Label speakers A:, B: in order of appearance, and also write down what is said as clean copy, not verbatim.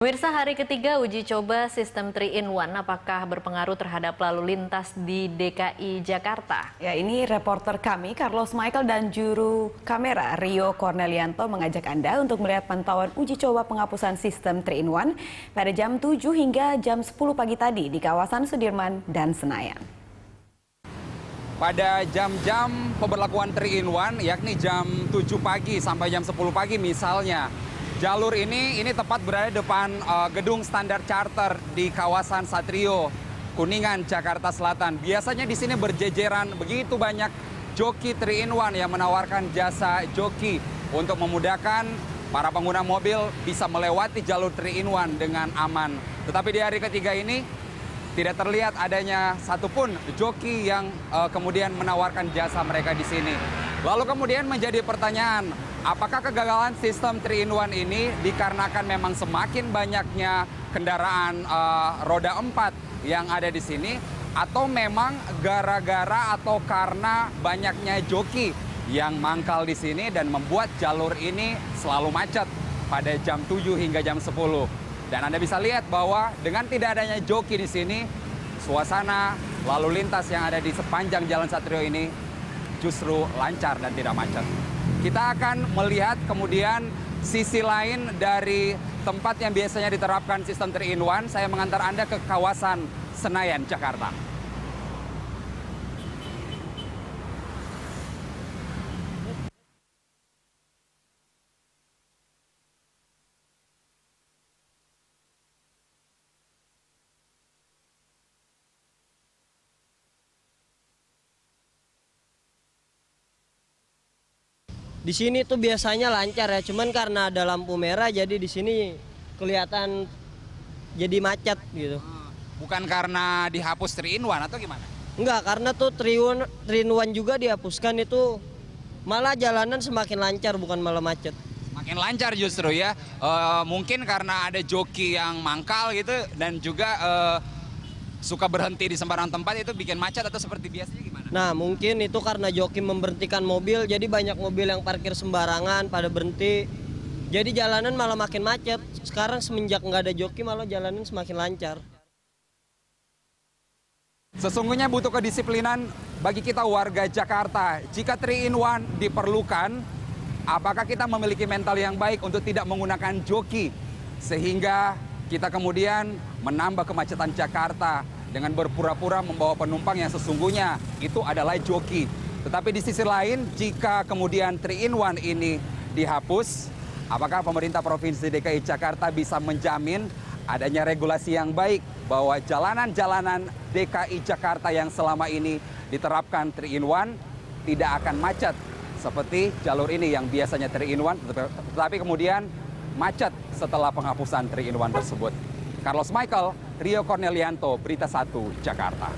A: Pemirsa, hari ketiga uji coba sistem 3-in-1 apakah berpengaruh terhadap lalu lintas di DKI Jakarta?
B: Ya, ini reporter kami Carlos Michael dan juru kamera Rio Cornelianto mengajak Anda untuk melihat pantauan uji coba penghapusan sistem 3-in-1 pada jam 7 hingga jam 10 pagi tadi di kawasan Sudirman dan Senayan.
C: Pada jam-jam pemberlakuan 3-in-1 yakni jam 7 pagi sampai jam 10 pagi misalnya. Jalur ini tepat berada depan gedung standar charter di kawasan Satrio, Kuningan, Jakarta Selatan. Biasanya di sini berjejeran begitu banyak joki 3-in-1 yang menawarkan jasa joki untuk memudahkan para pengguna mobil bisa melewati jalur 3-in-1 dengan aman. Tetapi di hari ketiga ini tidak terlihat adanya satupun joki yang kemudian menawarkan jasa mereka di sini. Lalu kemudian menjadi pertanyaan, apakah kegagalan sistem 3-in-1 ini dikarenakan memang semakin banyaknya kendaraan roda 4 yang ada di sini, atau memang gara-gara atau karena banyaknya joki yang mangkal di sini dan membuat jalur ini selalu macet pada jam 7 hingga jam 10. Dan Anda bisa lihat bahwa dengan tidak adanya joki di sini, suasana lalu lintas yang ada di sepanjang Jalan Satrio ini justru lancar dan tidak macet. Kita akan melihat kemudian sisi lain dari tempat yang biasanya diterapkan sistem 3-in-1. Saya mengantar Anda ke kawasan Senayan, Jakarta.
D: Di sini tuh biasanya lancar ya, cuman karena ada lampu merah jadi di sini kelihatan jadi macet gitu.
C: Bukan karena dihapus 3-in-1 atau gimana?
D: Enggak, karena tuh 3-in-1 juga dihapuskan itu malah jalanan semakin lancar bukan malah macet.
C: Makin lancar justru ya. Mungkin karena ada joki yang mangkal gitu dan juga suka berhenti di sembarang tempat itu bikin macet atau seperti biasanya gimana?
D: Nah, mungkin itu karena joki memberhentikan mobil, jadi banyak mobil yang parkir sembarangan pada berhenti. Jadi jalanan malah makin macet. Sekarang semenjak nggak ada joki malah jalanan semakin lancar.
C: Sesungguhnya butuh kedisiplinan bagi kita warga Jakarta. Jika 3-in-1 diperlukan, apakah kita memiliki mental yang baik untuk tidak menggunakan joki sehingga kita kemudian menambah kemacetan Jakarta dengan berpura-pura membawa penumpang yang sesungguhnya itu adalah joki. Tetapi di sisi lain, jika kemudian 3-in-1 ini dihapus, apakah pemerintah Provinsi DKI Jakarta bisa menjamin adanya regulasi yang baik bahwa jalanan-jalanan DKI Jakarta yang selama ini diterapkan 3-in-1 tidak akan macet seperti jalur ini yang biasanya 3-in-1 tetapi kemudian macet setelah penghapusan 3-in-1 tersebut. Carlos Michael, Rio Cornelianto, Berita 1, Jakarta.